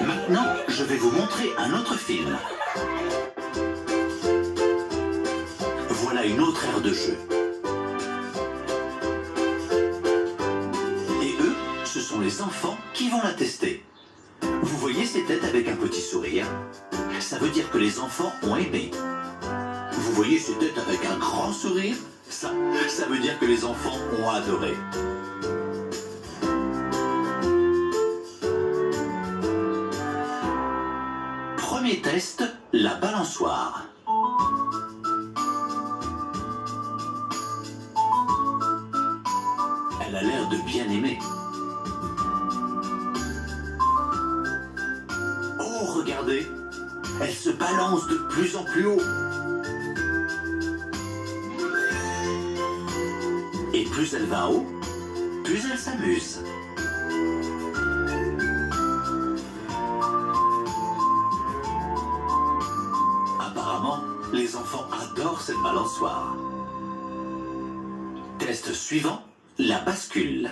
Maintenant, je vais vous montrer un autre film. Voilà une autre aire de jeu. Et eux, ce sont les enfants qui vont la tester. Vous voyez ces têtes avec un petit sourire? Ça veut dire que les enfants ont aimé. Vous voyez ces têtes avec un grand sourire? Ça veut dire que les enfants ont adoré. Premier test, la balançoire. Elle a l'air de bien aimer. Oh, regardez, elle se balance de plus en plus haut. Et plus elle va haut, plus elle s'amuse. Apparemment, les enfants adorent cette balançoire. Test suivant, la bascule.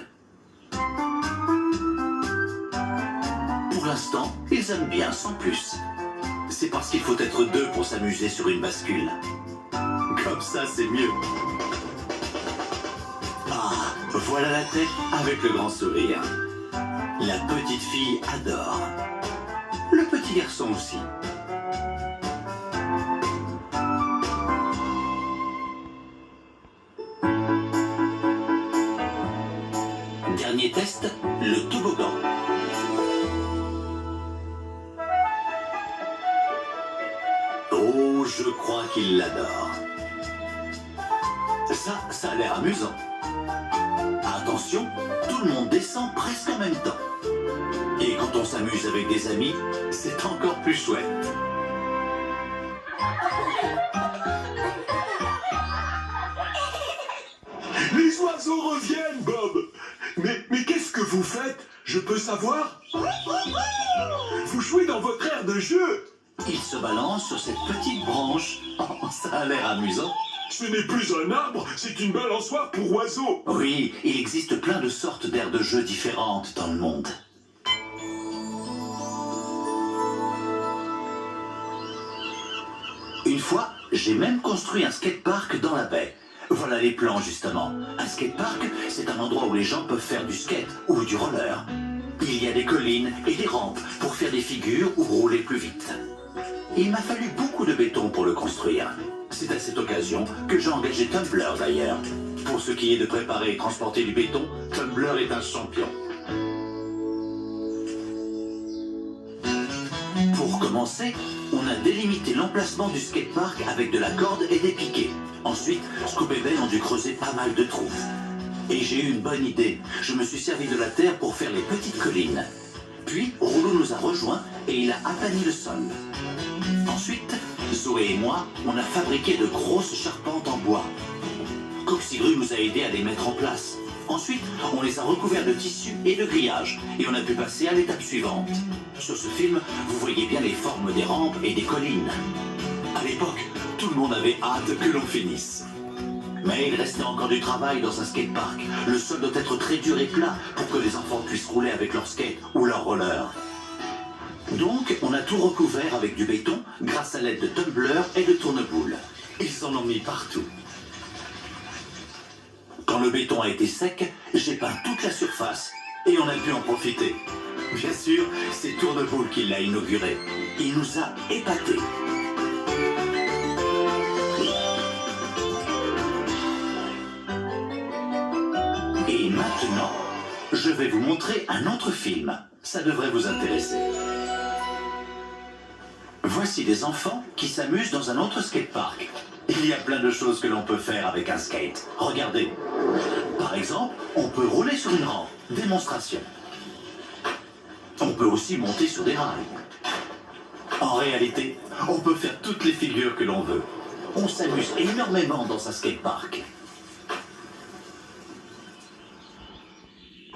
Pour l'instant, ils aiment bien sans plus. C'est parce qu'il faut être deux pour s'amuser sur une bascule. Comme ça, c'est mieux. Ah, voilà la tête avec le grand sourire. La petite fille adore. Le petit garçon aussi. Dernier test, le toboggan. Oh, je crois qu'il l'adore. Ça a l'air amusant. Attention, tout le monde descend presque en même temps. Et quand on s'amuse avec des amis, c'est encore plus chouette. Les oiseaux reviennent, Bob. Mais qu'est-ce que vous faites? Je peux savoir? Vous jouez dans votre aire de jeu. Il se balance sur cette petite branche. Oh, ça a l'air amusant. Ce n'est plus un arbre, c'est une balançoire pour oiseaux. Oui, il existe plein de sortes d'aires de jeu différentes dans le monde. Une fois, j'ai même construit un skatepark dans la baie. Voilà les plans justement. Un skatepark, c'est un endroit où les gens peuvent faire du skate ou du roller. Il y a des collines et des rampes pour faire des figures ou rouler plus vite. Il m'a fallu beaucoup de béton pour le construire. C'est à cette occasion que j'ai engagé Tumblr d'ailleurs. Pour ce qui est de préparer et transporter du béton, Tumblr est un champion. Pour commencer, on a délimité l'emplacement du skatepark avec de la corde et des piquets. Ensuite, Scoop et Ben ont dû creuser pas mal de trous. Et j'ai eu une bonne idée. Je me suis servi de la terre pour faire les petites collines. Puis, Rouleau nous a rejoints et il a aplani le sol. Ensuite, Zoé et moi, on a fabriqué de grosses charpentes en bois. Coxigru nous a aidés à les mettre en place. Ensuite, on les a recouverts de tissu et de grillage et on a pu passer à l'étape suivante. Sur ce film, vous voyez bien les formes des rampes et des collines. À l'époque, tout le monde avait hâte que l'on finisse. Mais il restait encore du travail dans un skatepark. Le sol doit être très dur et plat pour que les enfants puissent rouler avec leur skate ou leur roller. Donc, on a tout recouvert avec du béton grâce à l'aide de Tumblr et de tourneboules. Ils en ont mis partout. Quand le béton a été sec, j'ai peint toute la surface et on a pu en profiter. Bien sûr, c'est Tourneboule qui l'a inauguré. Il nous a épatés. Et maintenant, je vais vous montrer un autre film. Ça devrait vous intéresser. Voici des enfants qui s'amusent dans un autre skatepark. Il y a plein de choses que l'on peut faire avec un skate. Regardez. Par exemple, on peut rouler sur une rampe. Démonstration. On peut aussi monter sur des rails. En réalité, on peut faire toutes les figures que l'on veut. On s'amuse énormément dans un skatepark.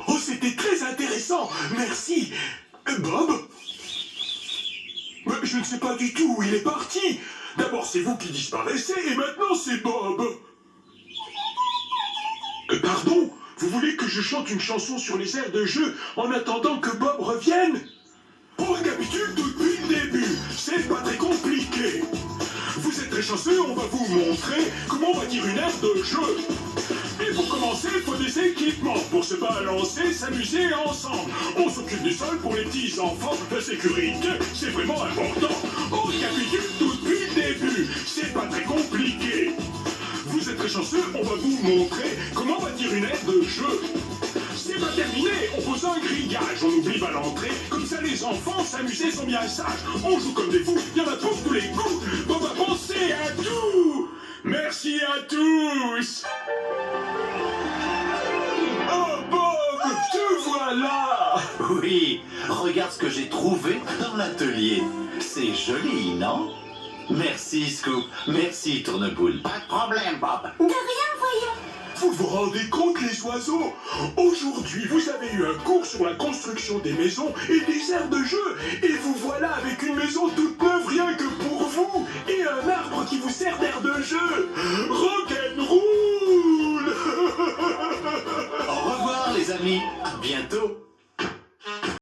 Oh, c'était très intéressant. Merci. Bob? Mais je ne sais pas du tout où il est parti. D'abord, c'est vous qui disparaissez et maintenant, c'est Bob. Pardon? Vous voulez que je chante une chanson sur les aires de jeu en attendant que Bob revienne? On récapitule tout depuis le début. C'est pas très compliqué. Vous êtes très chanceux, on va vous montrer comment bâtir une aire de jeu. Et pour commencer, il faut des équipements pour se balancer, s'amuser ensemble. On s'occupe du sol pour les petits enfants. La sécurité, c'est vraiment important. On récapitule tout depuis le début. C'est pas très compliqué. Vous êtes très chanceux, on va vous montrer comment bâtir une aire de jeu. C'est pas terminé, on pose un grillage, on oublie pas l'entrée, comme ça les enfants s'amuser sont bien sages. On joue comme des fous, il y en a pour tous les goûts. On va penser à tout. Merci à tous. Oh Bob, te voilà. Oui, regarde ce que j'ai trouvé dans l'atelier. C'est joli, non? Merci, Scoop. Merci, Tourneboule. Pas de problème, Bob. De rien, voyons. Vous vous rendez compte, les oiseaux? Aujourd'hui, vous avez eu un cours sur la construction des maisons et des aires de jeu. Et vous voilà avec une maison toute neuve rien que pour vous. Et un arbre qui vous sert d'aire de jeu. Rock'n'roll. Au revoir, les amis. À bientôt.